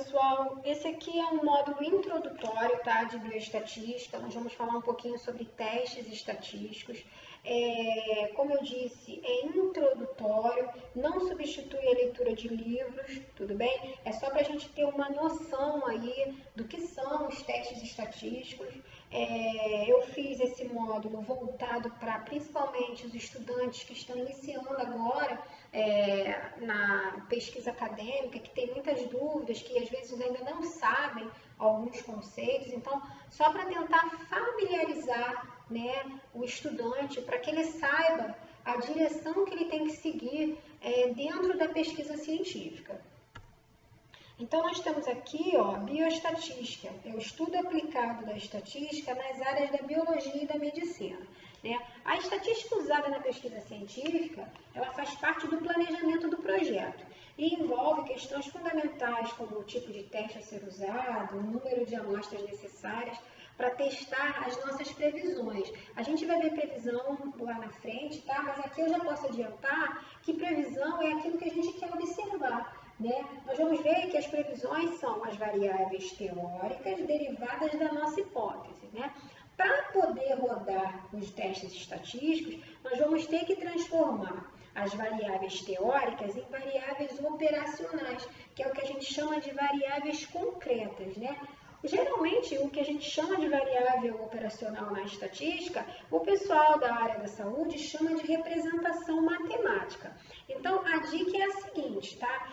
pessoal, esse aqui é um módulo introdutório, tá, de bioestatística. Nós vamos falar um pouquinho sobre testes estatísticos. Como eu disse, é introdutório, não substitui a leitura de livros, tudo bem? É só para a gente ter uma noção aí do que são os testes estatísticos. Eu fiz esse módulo voltado para principalmente os estudantes que estão iniciando agora na pesquisa acadêmica, que tem muitas dúvidas, que às vezes ainda não sabem alguns conceitos. Então, só para tentar familiarizar, né, o estudante, para que ele saiba a direção que ele tem que seguir dentro da pesquisa científica. Então, nós temos aqui, ó, bioestatística, é o estudo aplicado da estatística nas áreas da biologia e da medicina, né? A estatística usada na pesquisa científica, ela faz parte do planejamento do projeto e envolve questões fundamentais como o tipo de teste a ser usado, o número de amostras necessárias para testar as nossas previsões. A gente vai ver previsão lá na frente, tá? Mas aqui eu já posso adiantar que previsão é aquilo que a gente quer observar, né? Nós vamos ver que as previsões são as variáveis teóricas derivadas da nossa hipótese, né? Para poder rodar os testes estatísticos, nós vamos ter que transformar as variáveis teóricas em variáveis operacionais, que é o que a gente chama de variáveis concretas, né? Geralmente, o que a gente chama de variável operacional na estatística, o pessoal da área da saúde chama de representação matemática. Então, a dica é a seguinte, tá?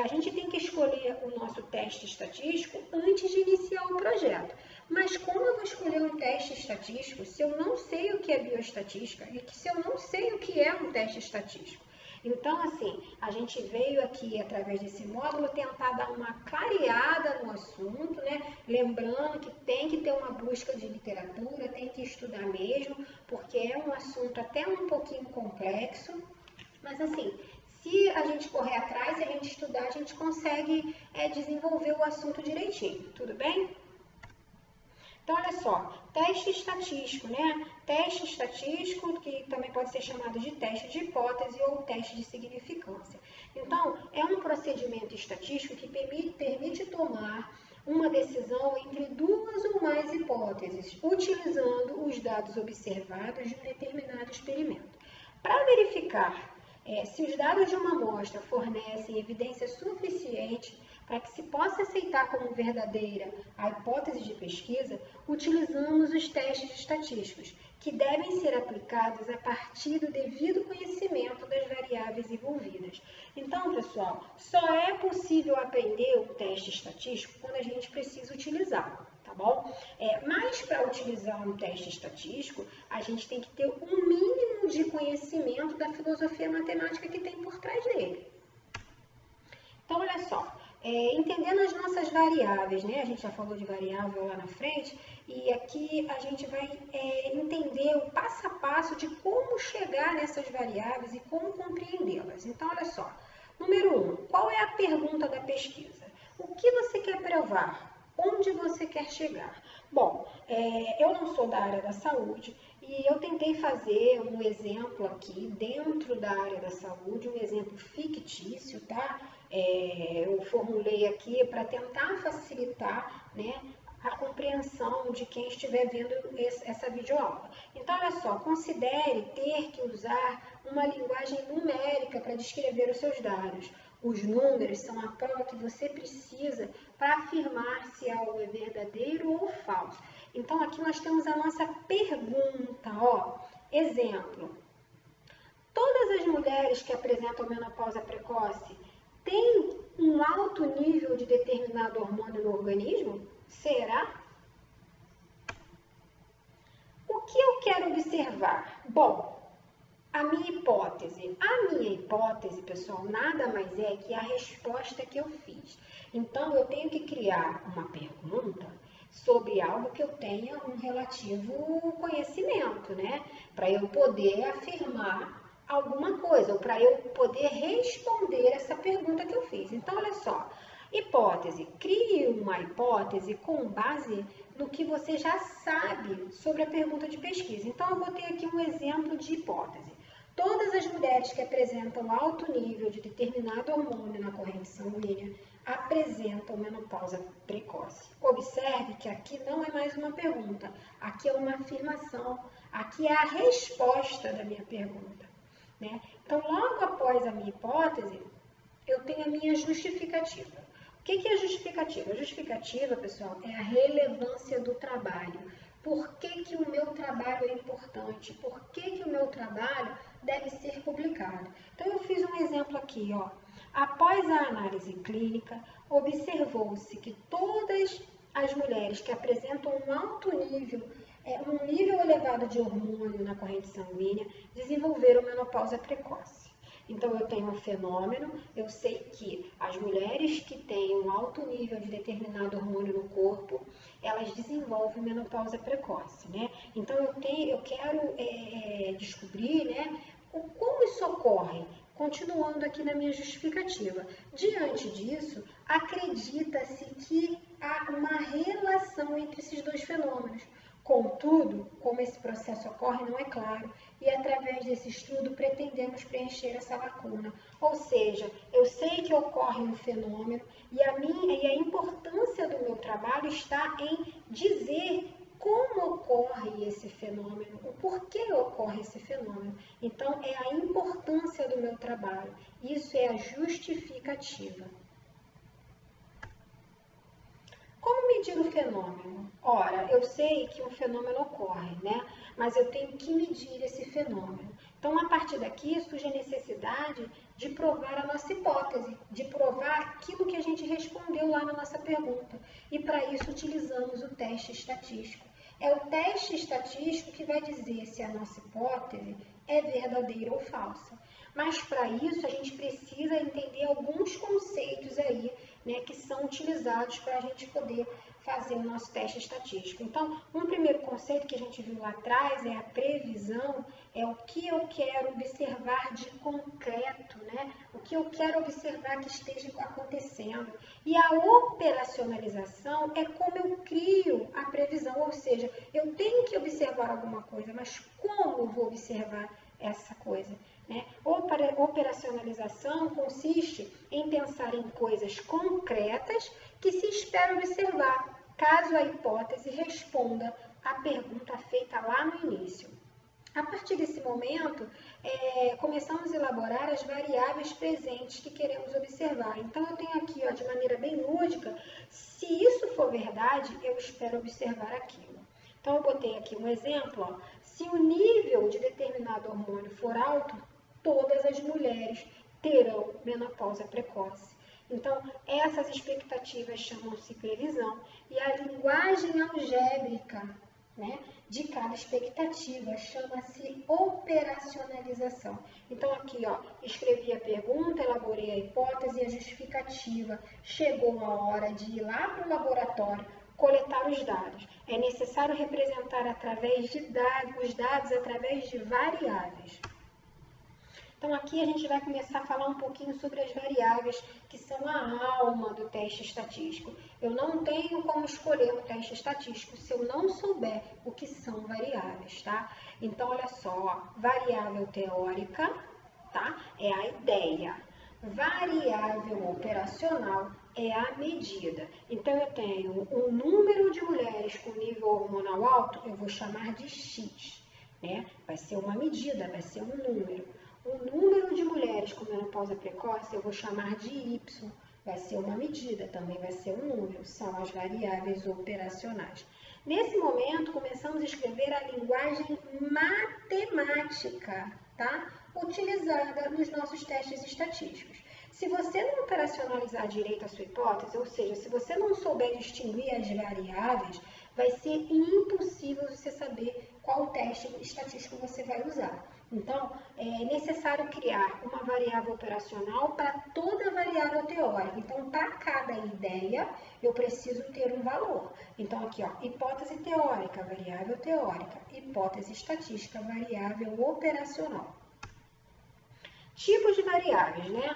A gente tem que escolher o nosso teste estatístico antes de iniciar o projeto. Mas como eu vou escolher um teste estatístico se eu não sei o que é bioestatística e se eu não sei o que é um teste estatístico? Então, assim, a gente veio aqui, através desse módulo, tentar dar uma clareada no assunto, né? Lembrando que tem que ter uma busca de literatura, tem que estudar mesmo, porque é um assunto até um pouquinho complexo, mas assim, se a gente correr atrás, se a gente estudar, a gente consegue desenvolver o assunto direitinho, tudo bem? Então, olha só, teste estatístico, né? Teste estatístico, que também pode ser chamado de teste de hipótese ou teste de significância. Então, é um procedimento estatístico que permite tomar uma decisão entre duas ou mais hipóteses, utilizando os dados observados de um determinado experimento. Para verificar se os dados de uma amostra fornecem evidência suficiente para que se possa aceitar como verdadeira a hipótese de pesquisa, utilizamos os testes estatísticos, que devem ser aplicados a partir do devido conhecimento das variáveis envolvidas. Então, pessoal, só é possível aprender o teste estatístico quando a gente precisa utilizá-lo, tá bom? Mas para utilizar um teste estatístico, a gente tem que ter um mínimo de conhecimento da filosofia matemática que tem por trás dele. Então, olha só. Entendendo as nossas variáveis, né? A gente já falou de variável lá na frente, e aqui a gente vai entender o passo a passo de como chegar nessas variáveis e como compreendê-las. Então, olha só. Número 1, qual é a pergunta da pesquisa? O que você quer provar? Onde você quer chegar? Bom, eu não sou da área da saúde e eu tentei fazer um exemplo aqui dentro da área da saúde, um exemplo fictício, tá? Eu formulei aqui para tentar facilitar, né, a compreensão de quem estiver vendo essa videoaula. Então, olha só, considere ter que usar uma linguagem numérica para descrever os seus dados. Os números são a prova que você precisa para afirmar se algo é verdadeiro ou falso. Então, aqui nós temos a nossa pergunta, ó. Exemplo. Todas as mulheres que apresentam menopausa precoce têm um alto nível de determinado hormônio no organismo? Será? O que eu quero observar? Bom, a minha hipótese. A minha hipótese, pessoal, nada mais é que a resposta que eu fiz. Então, eu tenho que criar uma pergunta sobre algo que eu tenha um relativo conhecimento, né? Para eu poder afirmar alguma coisa, ou para eu poder responder essa pergunta que eu fiz. Então, olha só. Hipótese. Crie uma hipótese com base no que você já sabe sobre a pergunta de pesquisa. Então, eu botei aqui um exemplo de hipótese. Todas as mulheres que apresentam alto nível de determinado hormônio na corrente sanguínea apresentam menopausa precoce. Observe que aqui não é mais uma pergunta, aqui é uma afirmação, aqui é a resposta da minha pergunta, né? Então, logo após a minha hipótese, eu tenho a minha justificativa. O que é a justificativa? A justificativa, pessoal, é a relevância do trabalho. Por que o meu trabalho é importante? Por que o meu trabalho deve ser publicado? Então, eu fiz um exemplo aqui, ó. Após a análise clínica, observou-se que todas as mulheres que apresentam um alto nível, um nível elevado de hormônio na corrente sanguínea, desenvolveram menopausa precoce. Então, eu tenho um fenômeno, eu sei que as mulheres que têm um alto nível de determinado hormônio no corpo, elas desenvolvem menopausa precoce, né? Então, eu quero descobrir, né, como isso ocorre. Continuando aqui na minha justificativa. Diante disso, acredita-se que há uma relação entre esses dois fenômenos. Contudo, como esse processo ocorre não é claro, e através desse estudo pretendemos preencher essa lacuna. Ou seja, eu sei que ocorre um fenômeno e a importância do meu trabalho está em dizer como ocorre esse fenômeno, o porquê ocorre esse fenômeno. Então, é a importância do meu trabalho. Isso é a justificativa. Como medir o fenômeno? Ora, eu sei que um fenômeno ocorre, né? Mas eu tenho que medir esse fenômeno. Então, a partir daqui, surge a necessidade de provar a nossa hipótese, de provar aquilo que a gente respondeu lá na nossa pergunta. E para isso, utilizamos o teste estatístico. É o teste estatístico que vai dizer se a nossa hipótese é verdadeira ou falsa. Mas para isso a gente precisa entender alguns conceitos aí, né, que são utilizados para a gente poder fazer o nosso teste estatístico. Então, um primeiro conceito que a gente viu lá atrás é a previsão, é o que eu quero observar de concreto, né? O que eu quero observar que esteja acontecendo. E a operacionalização é como eu crio a previsão, ou seja, eu tenho que observar alguma coisa, mas como eu vou observar essa coisa? Né? Operacionalização consiste em pensar em coisas concretas que se espera observar, caso a hipótese responda à pergunta feita lá no início. A partir desse momento, começamos a elaborar as variáveis presentes que queremos observar. Então, eu tenho aqui, ó, de maneira bem lúdica, se isso for verdade, eu espero observar aquilo. Então, eu botei aqui um exemplo, ó, se o nível de determinado hormônio for alto, todas as mulheres terão menopausa precoce. Então, essas expectativas chamam-se previsão e a linguagem algébrica, né, de cada expectativa chama-se operacionalização. Então, aqui, ó, escrevi a pergunta, elaborei a hipótese e a justificativa. Chegou a hora de ir lá para o laboratório, coletar os dados. É necessário representar através de os dados através de variáveis. Então, aqui a gente vai começar a falar um pouquinho sobre as variáveis que são a alma do teste estatístico. Eu não tenho como escolher o teste estatístico se eu não souber o que são variáveis, tá? Então, olha só, ó, variável teórica, tá? É a ideia. Variável operacional é a medida. Então, eu tenho um número de mulheres com nível hormonal alto, eu vou chamar de X, né? Vai ser uma medida, vai ser um número. O número de mulheres com menopausa precoce eu vou chamar de Y, vai ser uma medida, também vai ser um número, são as variáveis operacionais. Nesse momento, começamos a escrever a linguagem matemática, tá? Utilizada nos nossos testes estatísticos. Se você não operacionalizar direito a sua hipótese, ou seja, se você não souber distinguir as variáveis, vai ser impossível você saber qual teste estatístico você vai usar. Então, é necessário criar uma variável operacional para toda variável teórica. Então, para cada ideia, eu preciso ter um valor. Então, aqui, ó, hipótese teórica, variável teórica, hipótese estatística, variável operacional. Tipos de variáveis, né?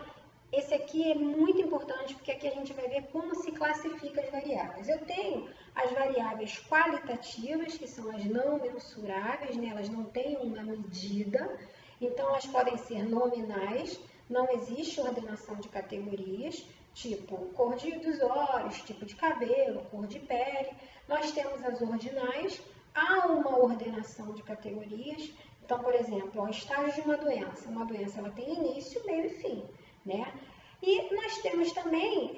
Esse aqui é muito importante porque aqui a gente vai ver como se classifica as variáveis. Eu tenho as variáveis qualitativas, que são as não mensuráveis, né? Elas não têm uma medida. Então, elas podem ser nominais, não existe ordenação de categorias, tipo cor dos olhos, tipo de cabelo, cor de pele. Nós temos as ordinais, há uma ordenação de categorias. Então, por exemplo, o estágio de uma doença ela tem início, meio e fim, né? E nós temos também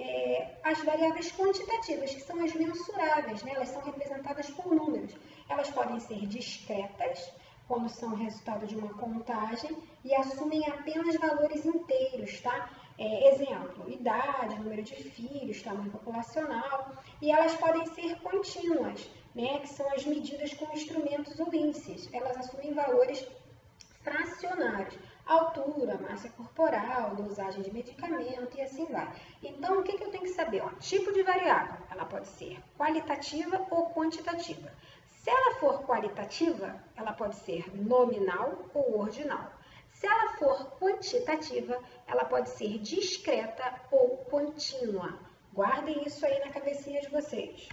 as variáveis quantitativas, que são as mensuráveis, né? Elas são representadas por números. Elas podem ser discretas, quando são resultado de uma contagem, e assumem apenas valores inteiros, tá? Exemplo, idade, número de filhos, tamanho populacional, e elas podem ser contínuas, né? Que são as medidas com instrumentos ou índices. Elas assumem valores fracionários, altura, massa corporal, dosagem de medicamento e assim vai. Então, o que eu tenho que saber? Ó, tipo de variável, ela pode ser qualitativa ou quantitativa. Se ela for qualitativa, ela pode ser nominal ou ordinal. Se ela for quantitativa, ela pode ser discreta ou contínua. Guardem isso aí na cabecinha de vocês.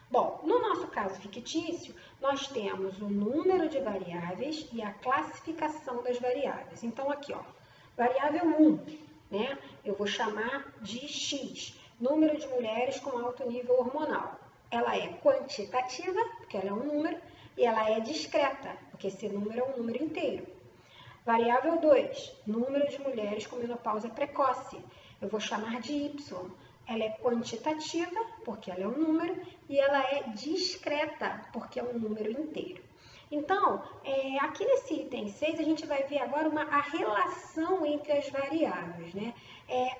Bom, no nosso caso fictício, nós temos o número de variáveis e a classificação das variáveis. Então, aqui, ó, variável 1, né? Eu vou chamar de X, número de mulheres com alto nível hormonal. Ela é quantitativa, porque ela é um número, e ela é discreta, porque esse número é um número inteiro. Variável 2, número de mulheres com menopausa precoce. Eu vou chamar de Y. Ela é quantitativa, porque ela é um número, e ela é discreta, porque é um número inteiro. Então, aqui nesse item 6, a gente vai ver agora a relação entre as variáveis, né?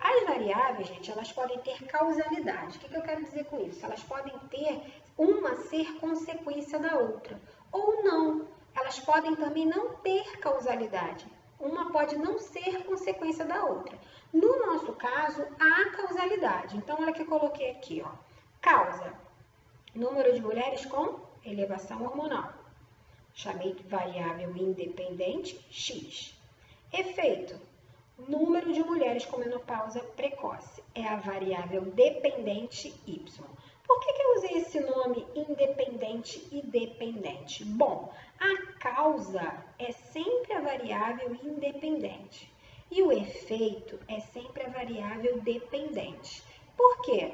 As variáveis, gente, elas podem ter causalidade. O que eu quero dizer com isso? Elas podem ter uma ser consequência da outra, ou não. Elas podem também não ter causalidade. Uma pode não ser consequência da outra. No nosso caso, há causalidade. Então, olha que eu coloquei aqui, ó. Causa, número de mulheres com elevação hormonal. Chamei de variável independente, X. Efeito, número de mulheres com menopausa precoce. É a variável dependente, Y. Por que eu usei esse nome independente e dependente? Bom, a causa é sempre a variável independente e o efeito é sempre a variável dependente. Por quê?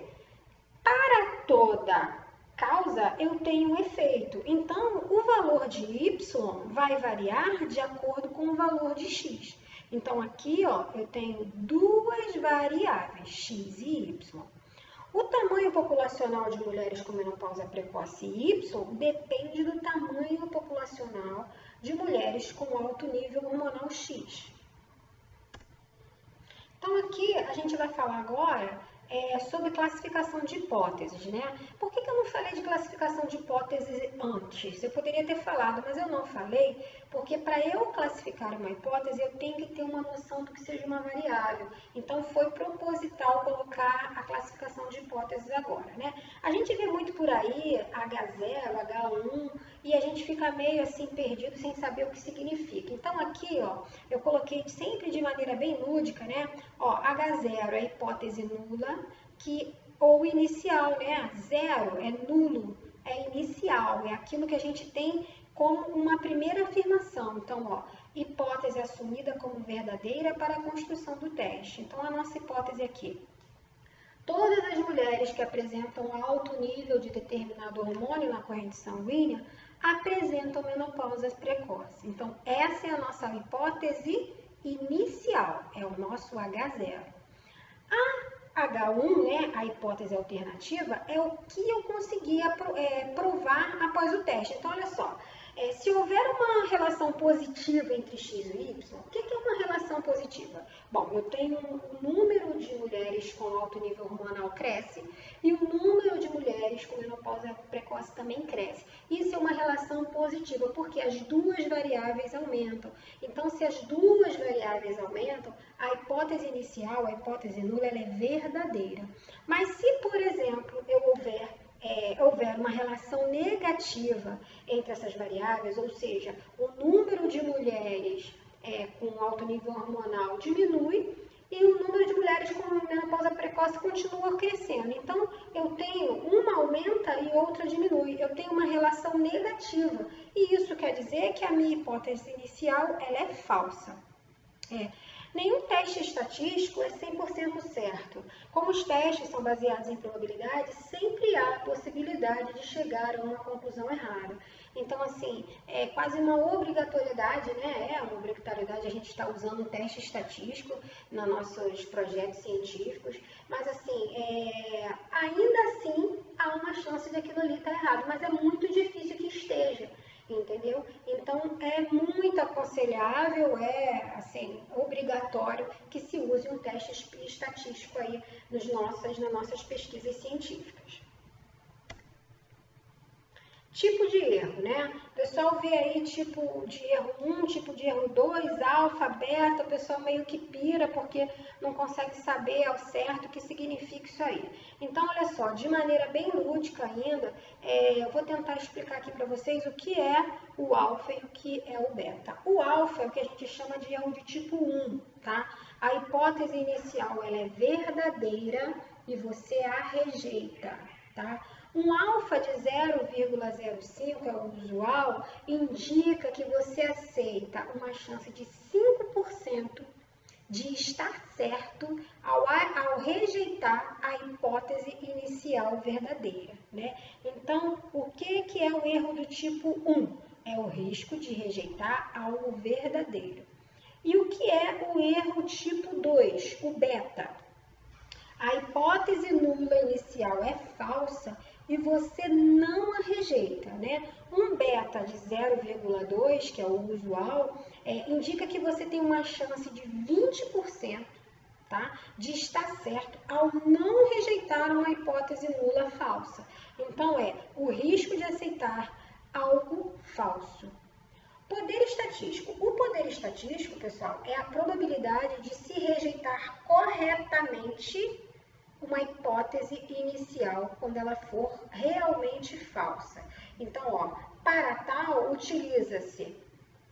Para toda causa eu tenho um efeito, então o valor de y vai variar de acordo com o valor de x. Então aqui ó, eu tenho duas variáveis, x e y. O tamanho populacional de mulheres com menopausa precoce Y depende do tamanho populacional de mulheres com alto nível hormonal X. Então aqui a gente vai falar agora sobre classificação de hipóteses, né? Por que eu não falei de classificação de hipóteses antes? Eu poderia ter falado, mas eu não falei, porque para eu classificar uma hipótese, eu tenho que ter uma noção do que seja uma variável. Então, foi proposital colocar a classificação de hipóteses agora, né? A gente vê muito por aí H0, H1, e a gente fica meio assim perdido sem saber o que significa. Então, aqui, ó, eu coloquei sempre de maneira bem lúdica, né? Ó, H0 é hipótese nula, ou inicial, né? Zero é nulo, é inicial, é aquilo que a gente tem como uma primeira afirmação. Então, ó, hipótese assumida como verdadeira para a construção do teste. Então, a nossa hipótese aqui. Todas as mulheres que apresentam alto nível de determinado hormônio na corrente sanguínea apresentam menopausa precoce. Então, essa é a nossa hipótese inicial, é o nosso H0. A H1, né, a hipótese alternativa, é o que eu conseguia provar após o teste. Então, olha só, se houver uma relação positiva entre x e y, o que é uma relação positiva? Bom, eu tenho o número de mulheres com alto nível hormonal cresce e o número de mulheres com menopausa precoce também cresce. Isso é uma relação positiva, porque as duas variáveis aumentam. Então, se as duas variáveis aumentam, a hipótese inicial, a hipótese nula, ela é verdadeira. Mas se, por exemplo, houver uma relação negativa entre essas variáveis, ou seja, o número de mulheres com alto nível hormonal diminui e o número de mulheres com menopausa precoce precoce continua crescendo. Então, eu tenho uma aumenta e outra diminui. Eu tenho uma relação negativa. E isso quer dizer que a minha hipótese inicial ela é falsa. Nenhum teste estatístico é 100% certo. Como os testes são baseados em probabilidade, sempre há a possibilidade de chegar a uma conclusão errada. Então, assim, é quase uma obrigatoriedade, né? É uma obrigatoriedade a gente estar usando um teste estatístico nos nossos projetos científicos, mas, assim, ainda assim há uma chance de aquilo ali estar errado, mas é muito difícil que esteja. Entendeu? Então, é muito aconselhável, assim, obrigatório que se use um teste estatístico aí nas nossas pesquisas científicas. Tipo de erro, né? O pessoal vê aí tipo de erro 1, tipo de erro 2, alfa, beta, o pessoal meio que pira porque não consegue saber ao certo o que significa isso aí. Então, olha só, de maneira bem lúdica ainda, eu vou tentar explicar aqui para vocês o que é o alfa e o que é o beta. O alfa é o que a gente chama de erro de tipo 1, tá? A hipótese inicial ela é verdadeira e você a rejeita, tá? Um alfa de 0,05, é o usual, indica que você aceita uma chance de 5% de estar certo ao rejeitar a hipótese inicial verdadeira, né? Então, o que é o erro do tipo 1? É o risco de rejeitar algo verdadeiro. E o que é o erro tipo 2, o beta? A hipótese nula inicial é falsa e você não a rejeita, né? Um beta de 0,2, que é o usual, indica que você tem uma chance de 20%, tá? De estar certo ao não rejeitar uma hipótese nula falsa. Então, o risco de aceitar algo falso. Poder estatístico. O poder estatístico, pessoal, é a probabilidade de se rejeitar corretamente uma hipótese inicial quando ela for realmente falsa. Então, para tal, utiliza-se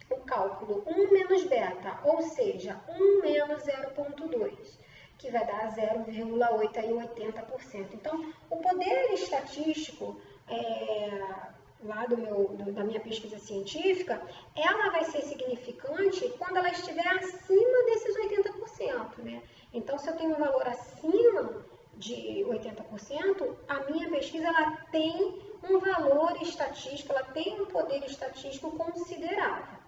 o cálculo 1 menos beta, ou seja, 1 menos 0,2, que vai dar 0,80%. Então, o poder estatístico lá da minha pesquisa científica, ela vai ser significante quando ela estiver acima desses 80%, né? Então, se eu tenho um valor acima de 80%, a minha pesquisa ela tem um valor estatístico, ela tem um poder estatístico considerável.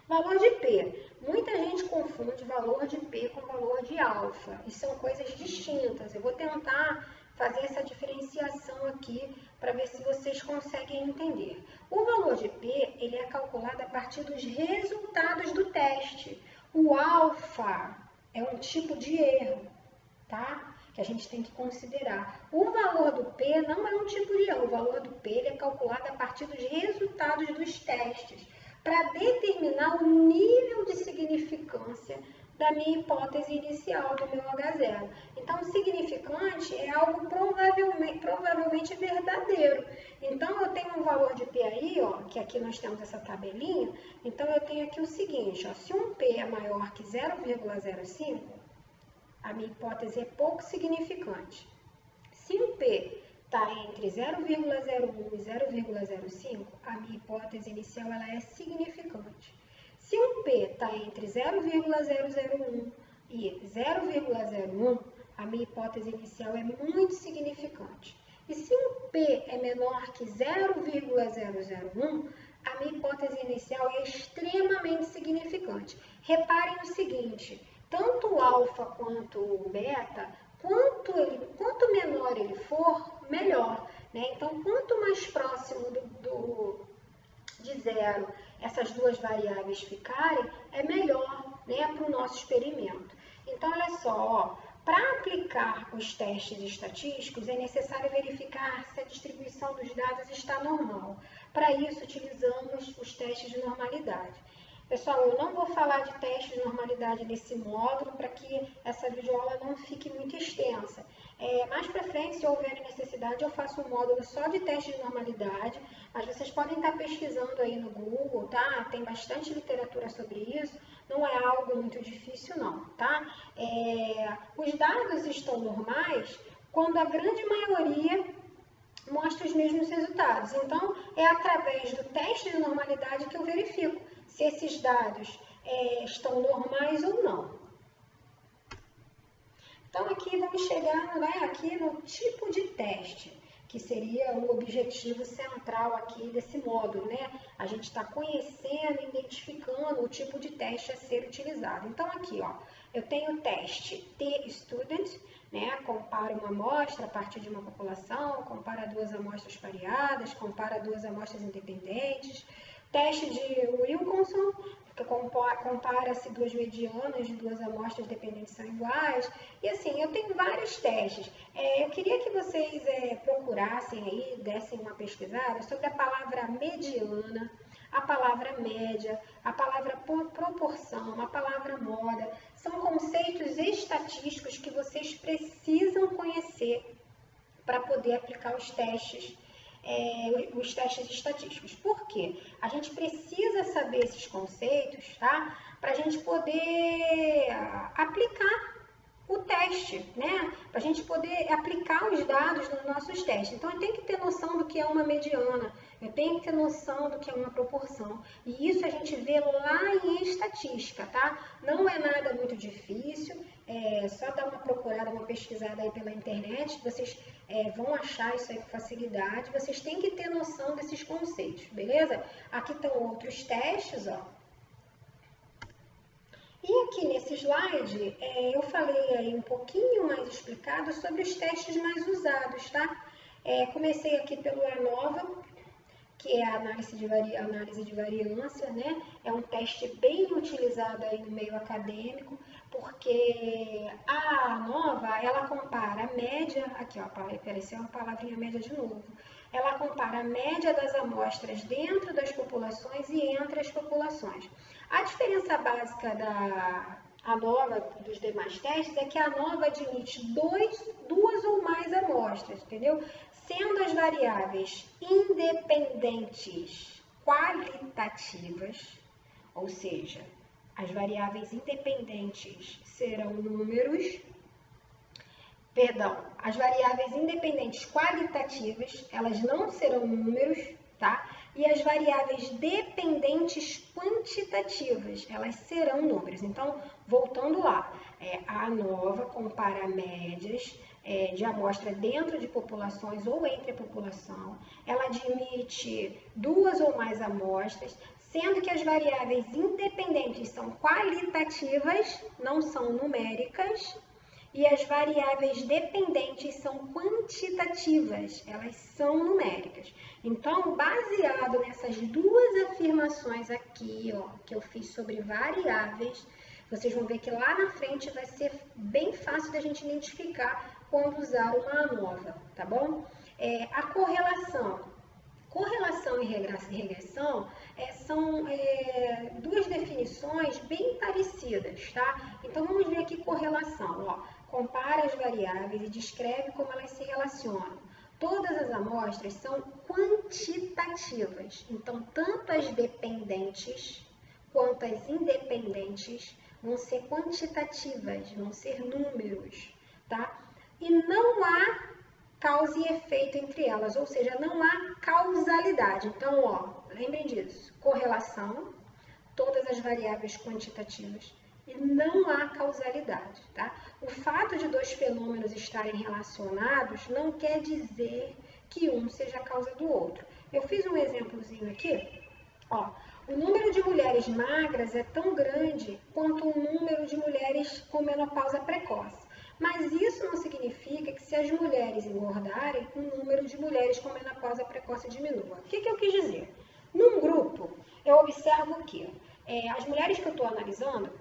Valor de P. Muita gente confunde valor de P com valor de alfa, e são coisas distintas. Eu vou tentar fazer essa diferenciação aqui para ver se vocês conseguem entender. O valor de P ele é calculado a partir dos resultados do teste. O alfa é um tipo de erro, tá? Que a gente tem que considerar. O valor do P não é um tipo de erro. O valor do P ele é calculado a partir dos resultados dos testes, para determinar o nível de significância da minha hipótese inicial, do meu H0. Então, significante é algo provavelmente verdadeiro. Então, eu tenho um valor de P aí, que aqui nós temos essa tabelinha. Então, eu tenho aqui o seguinte, se um P é maior que 0,05, a minha hipótese é pouco significante. Se um P está entre 0,01 e 0,05, a minha hipótese inicial ela é significante. Se um P está entre 0,001 e 0,01, a minha hipótese inicial é muito significante. E se um P é menor que 0,001, a minha hipótese inicial é extremamente significante. Reparem no seguinte, tanto o alfa quanto o beta, quanto menor ele for, melhor, né? Então, quanto mais próximo de zero essas duas variáveis ficarem, é melhor, né, para o nosso experimento. Então, olha só, para aplicar os testes estatísticos, é necessário verificar se a distribuição dos dados está normal. Para isso, utilizamos os testes de normalidade. Pessoal, eu não vou falar de teste de normalidade nesse módulo para que essa videoaula não fique muito extensa. Mais para frente, se houver necessidade, eu faço um módulo só de teste de normalidade, mas vocês podem estar pesquisando aí no Google, tá? Tem bastante literatura sobre isso, não é algo muito difícil não, tá? Os dados estão normais quando a grande maioria mostra os mesmos resultados. Então, é através do teste de normalidade que eu verifico se esses dados estão normais ou não. Então, aqui vamos chegar aqui no tipo de teste, que seria o objetivo central aqui desse módulo, né? A gente está conhecendo, identificando o tipo de teste a ser utilizado. Então, aqui, ó, eu tenho o teste T-Student, né? Compara uma amostra a partir de uma população, compara duas amostras pareadas, compara duas amostras independentes. Teste de Wilkinson, que compara-se duas medianas de duas amostras dependentes são iguais. E assim, eu tenho vários testes. Eu queria que vocês procurassem aí, dessem uma pesquisada sobre a palavra mediana, a palavra média, a palavra proporção, a palavra moda. São conceitos estatísticos que vocês precisam conhecer para poder aplicar os testes estatísticos. Por quê? A gente precisa saber esses conceitos, tá? Para a gente poder aplicar o teste, né? Para a gente poder aplicar os dados nos nossos testes. Então, eu tenho que ter noção do que é uma mediana, eu tenho que ter noção do que é uma proporção. E isso a gente vê lá em estatística, tá? Não é nada muito difícil, só dar uma procurada, uma pesquisada aí pela internet, vocês vão achar isso aí com facilidade. Vocês têm que ter noção desses conceitos, beleza? Aqui estão outros testes, ó. E aqui nesse slide, eu falei aí um pouquinho mais explicado sobre os testes mais usados, tá? Comecei aqui pelo ANOVA, que é a análise de variância, né? É um teste bem utilizado aí no meio acadêmico, porque a ANOVA, ela compara a média, aqui ó, apareceu a palavrinha média de novo, ela compara a média das amostras dentro das populações e entre as populações. A diferença básica da ANOVA dos demais testes é que a ANOVA admite duas ou mais amostras, entendeu? Sendo as variáveis independentes qualitativas, ou seja, as variáveis independentes serão números, as variáveis independentes qualitativas, elas não serão números, tá? E as variáveis dependentes quantitativas, elas serão números. Então, voltando lá, a ANOVA compara médias de amostra dentro de populações ou entre a população. Ela admite duas ou mais amostras, sendo que as variáveis independentes são qualitativas, não são numéricas, e as variáveis dependentes são quantitativas, elas são numéricas. Então, baseado nessas duas afirmações aqui, ó, que eu fiz sobre variáveis, vocês vão ver que lá na frente vai ser bem fácil da gente identificar quando usar uma ANOVA, tá bom? A correlação e regressão são duas definições bem parecidas, tá? Então, vamos ver aqui correlação, ó. Compara as variáveis e descreve como elas se relacionam. Todas as amostras são quantitativas, então tanto as dependentes quanto as independentes vão ser quantitativas, vão ser números, tá? E não há causa e efeito entre elas, ou seja, não há causalidade. Então, ó, lembrem disso, correlação, todas as variáveis quantitativas, e não há causalidade, tá? O fato de dois fenômenos estarem relacionados não quer dizer que um seja a causa do outro. Eu fiz um exemplozinho aqui, ó. O número de mulheres magras é tão grande quanto o número de mulheres com menopausa precoce. Mas isso não significa que se as mulheres engordarem, o número de mulheres com menopausa precoce diminua. O que eu quis dizer? Num grupo, eu observo o quê? As mulheres que eu estou analisando,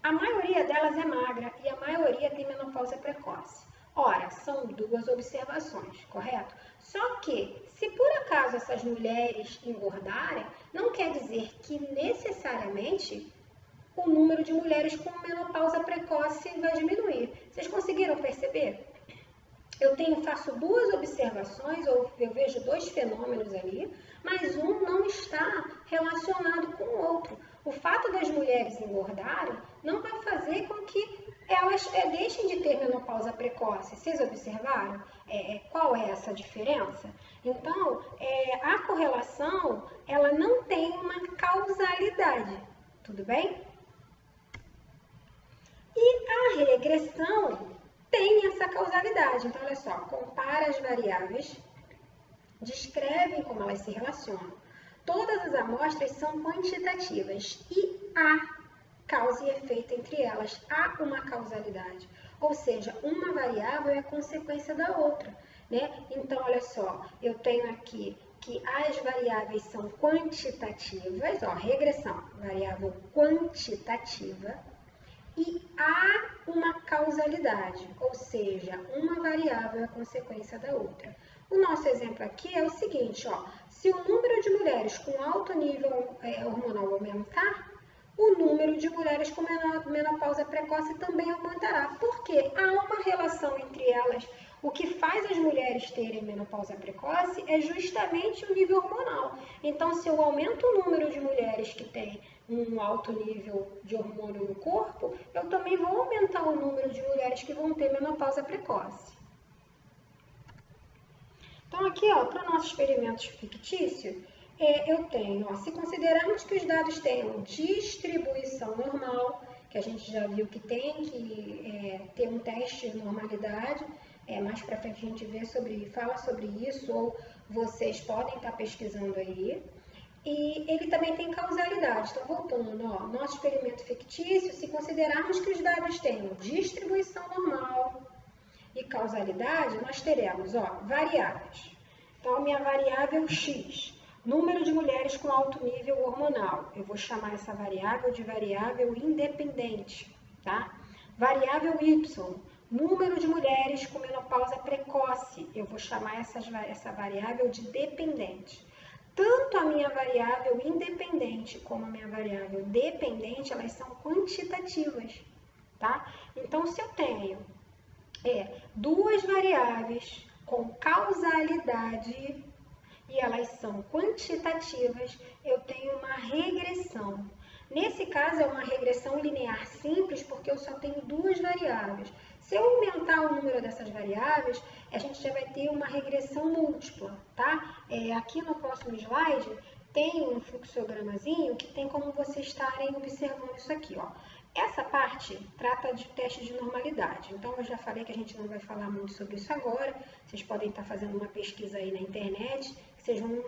a maioria delas é magra e a maioria tem menopausa precoce. Ora, são duas observações, correto? Só que, se por acaso essas mulheres engordarem, não quer dizer que necessariamente o número de mulheres com menopausa precoce vai diminuir. Vocês conseguiram perceber? Eu faço duas observações, ou eu vejo dois fenômenos ali, mas um não está relacionado com o outro. O fato das mulheres engordarem não vai fazer com que elas deixem de ter menopausa precoce. Vocês observaram qual é essa diferença? Então, a correlação, ela não tem uma causalidade, tudo bem? E a regressão tem essa causalidade. Então, olha só, compara as variáveis, descrevem como elas se relacionam. Todas as amostras são quantitativas e há causa e efeito entre elas. Há uma causalidade, ou seja, uma variável é consequência da outra, né? Então, olha só, eu tenho aqui que as variáveis são quantitativas, ó, regressão, variável quantitativa, e há uma causalidade, ou seja, uma variável é consequência da outra. O nosso exemplo aqui é o seguinte, ó, se o número de mulheres com alto nível hormonal aumentar, o número de mulheres com menopausa precoce também aumentará, porque há uma relação entre elas. O que faz as mulheres terem menopausa precoce é justamente o nível hormonal. Então, se eu aumento o número de mulheres que têm um alto nível de hormônio no corpo, eu também vou aumentar o número de mulheres que vão ter menopausa precoce. Então, aqui, para o nosso experimento fictício, eu tenho, se considerarmos que os dados tenham distribuição normal, que a gente já viu que tem que ter um teste de normalidade, mais para frente a gente fala sobre isso, ou vocês podem estar pesquisando aí. E ele também tem causalidade. Então, voltando, nosso experimento fictício, se considerarmos que os dados tenham distribuição normal e causalidade, nós teremos, variáveis. Então, a minha variável X, número de mulheres com alto nível hormonal. Eu vou chamar essa variável de variável independente, tá? Variável Y, número de mulheres com menopausa precoce. Eu vou chamar essa variável de dependente. Tanto a minha variável independente como a minha variável dependente, elas são quantitativas, tá? Então, se eu tenho duas variáveis com causalidade e elas são quantitativas, eu tenho uma regressão. Nesse caso, é uma regressão linear simples, porque eu só tenho duas variáveis. Se eu aumentar o número dessas variáveis, a gente já vai ter uma regressão múltipla, tá? Aqui no próximo slide, tem um fluxogramazinho que tem como vocês estarem observando isso aqui, ó. Essa parte trata de teste de normalidade, então eu já falei que a gente não vai falar muito sobre isso agora, vocês podem estar fazendo uma pesquisa aí na internet, que vocês vão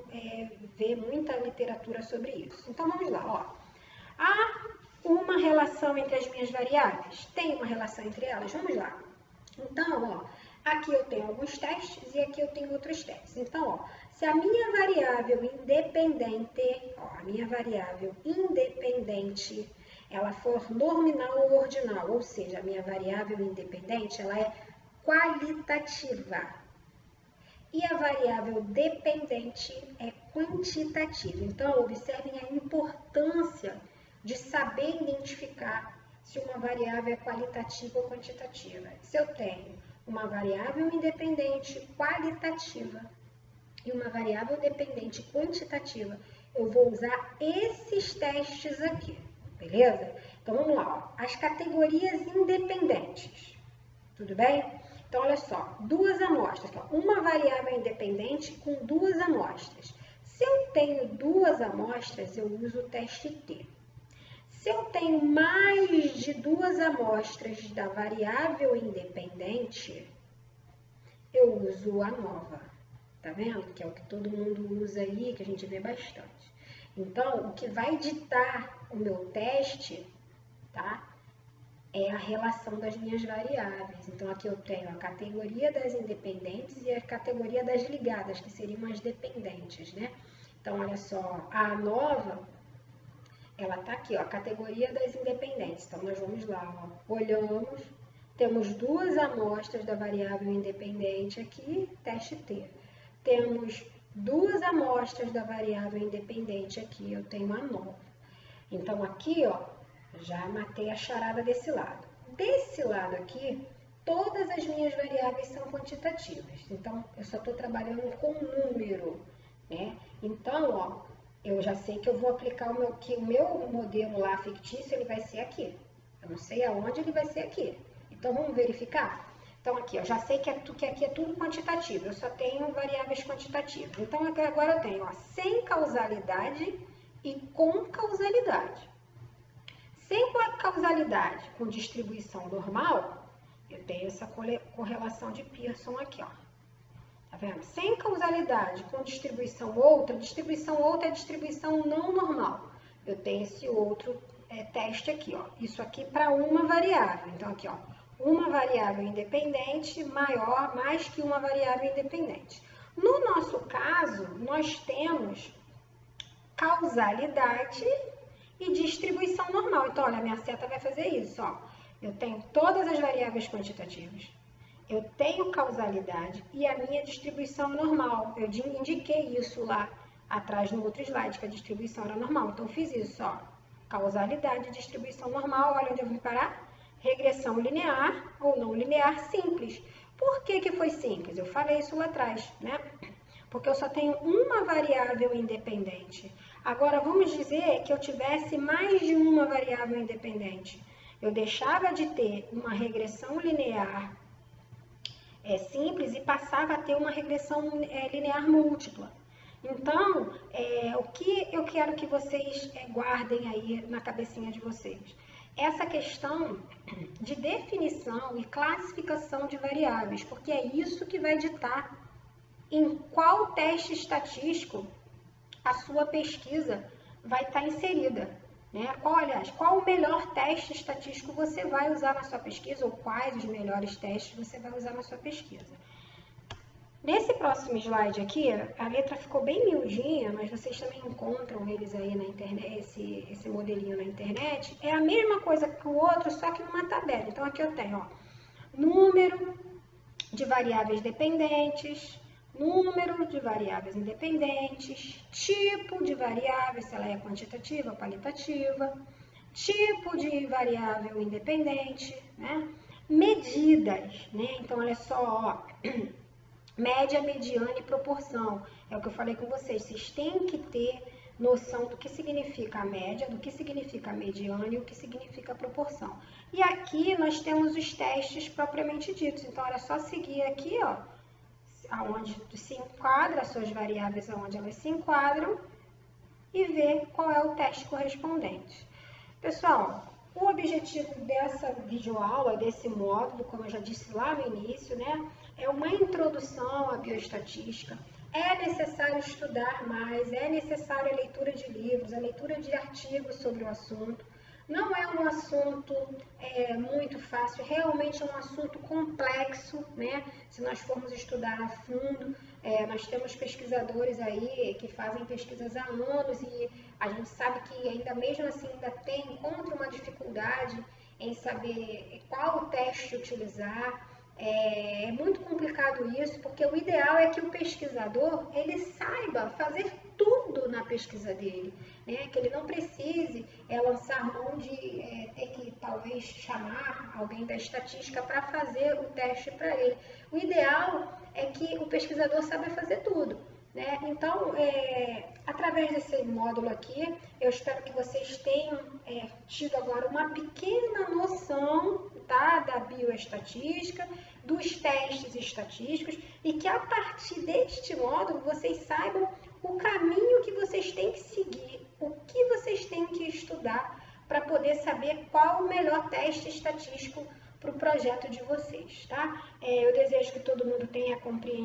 ver muita literatura sobre isso. Então vamos lá, ó. Há uma relação entre as minhas variáveis? Tem uma relação entre elas? Vamos lá. Então, aqui eu tenho alguns testes e aqui eu tenho outros testes. Então, se a minha variável independente, ela for nominal ou ordinal, ou seja, a minha variável independente, ela é qualitativa. E a variável dependente é quantitativa. Então, observem a importância de saber identificar se uma variável é qualitativa ou quantitativa. Se eu tenho uma variável independente qualitativa e uma variável dependente quantitativa, eu vou usar esses testes aqui, beleza? Então, vamos lá, as categorias independentes, tudo bem? Então, olha só, duas amostras, uma variável independente com duas amostras. Se eu tenho duas amostras, eu uso o teste T. Se eu tenho mais de duas amostras da variável independente, eu uso a nova. Tá vendo? Que é o que todo mundo usa aí, que a gente vê bastante. Então, o que vai ditar o meu teste, tá? É a relação das minhas variáveis. Então, aqui eu tenho a categoria das independentes e a categoria das ligadas, que seriam as dependentes, né? Então, olha só, a nova, ela tá aqui, ó, a categoria das independentes. Então, nós vamos lá, olhamos, temos duas amostras da variável independente aqui, teste T. Temos duas amostras da variável independente aqui, eu tenho a nova. Então, aqui, ó, já matei a charada desse lado. Desse lado aqui, todas as minhas variáveis são quantitativas. Então, eu só estou trabalhando com número, né? Então, ó, Eu já sei que eu vou aplicar que o meu modelo lá fictício, ele vai ser aqui. Eu não sei aonde ele vai ser aqui. Então, vamos verificar? Então, aqui, eu já sei que aqui é tudo quantitativo. Eu só tenho variáveis quantitativas. Então, agora eu tenho, ó, sem causalidade e com causalidade. Sem causalidade com distribuição normal, eu tenho essa correlação de Pearson aqui, ó. Tá vendo? Sem causalidade com distribuição outra é distribuição não normal. Eu tenho esse outro teste aqui, ó. Isso aqui para uma variável. Então, aqui, ó, uma variável independente mais que uma variável independente. No nosso caso, nós temos causalidade e distribuição normal. Então, olha, a minha seta vai fazer isso, ó. Eu tenho todas as variáveis quantitativas. Eu tenho causalidade e a minha distribuição é normal. Eu indiquei isso lá atrás no outro slide, que a distribuição era normal. Então, eu fiz isso, ó. Causalidade e distribuição normal. Olha onde eu vim parar. Regressão linear ou não linear simples. Por que que foi simples? Eu falei isso lá atrás, né? Porque eu só tenho uma variável independente. Agora, vamos dizer que eu tivesse mais de uma variável independente. Eu deixava de ter uma regressão linear simples e passava a ter uma regressão linear múltipla. Então, o que eu quero que vocês guardem aí na cabecinha de vocês? Essa questão de definição e classificação de variáveis, porque é isso que vai ditar em qual teste estatístico a sua pesquisa vai estar inserida. Né? Qual o melhor teste estatístico você vai usar na sua pesquisa, ou quais os melhores testes você vai usar na sua pesquisa. Nesse próximo slide aqui, a letra ficou bem miudinha, mas vocês também encontram eles aí na internet, esse modelinho na internet. É a mesma coisa que o outro, só que numa tabela. Então, aqui eu tenho, ó, número de variáveis dependentes, número de variáveis independentes, tipo de variável, se ela é quantitativa ou qualitativa, tipo de variável independente, né? Medidas, né? Então, olha só, ó, média, mediana e proporção. É o que eu falei com vocês, vocês têm que ter noção do que significa a média, do que significa a mediana e o que significa a proporção. E aqui nós temos os testes propriamente ditos. Então, olha só seguir aqui, ó, aonde se enquadra as suas variáveis, aonde elas se enquadram, e ver qual é o teste correspondente. Pessoal, o objetivo dessa videoaula, desse módulo, como eu já disse lá no início, né, é uma introdução à bioestatística. É necessário estudar mais, é necessária a leitura de livros, a leitura de artigos sobre o assunto. Não é um assunto muito fácil, realmente é um assunto complexo, né? Se nós formos estudar a fundo, nós temos pesquisadores aí que fazem pesquisas há anos e a gente sabe que ainda mesmo assim encontra uma dificuldade em saber qual o teste utilizar. É muito complicado isso, porque o ideal é que o pesquisador ele saiba fazer tudo na pesquisa dele, né? Que ele não precise lançar mão de ter que talvez chamar alguém da estatística para fazer o teste para ele. O ideal é que o pesquisador saiba fazer tudo, né? Então, através desse módulo aqui, eu espero que vocês tenham tido agora uma pequena noção, tá, da bioestatística, dos testes estatísticos e que a partir deste módulo vocês saibam o caminho que vocês têm que seguir, o que vocês têm que estudar para poder saber qual o melhor teste estatístico para o projeto de vocês, tá? Eu desejo que todo mundo tenha compreendido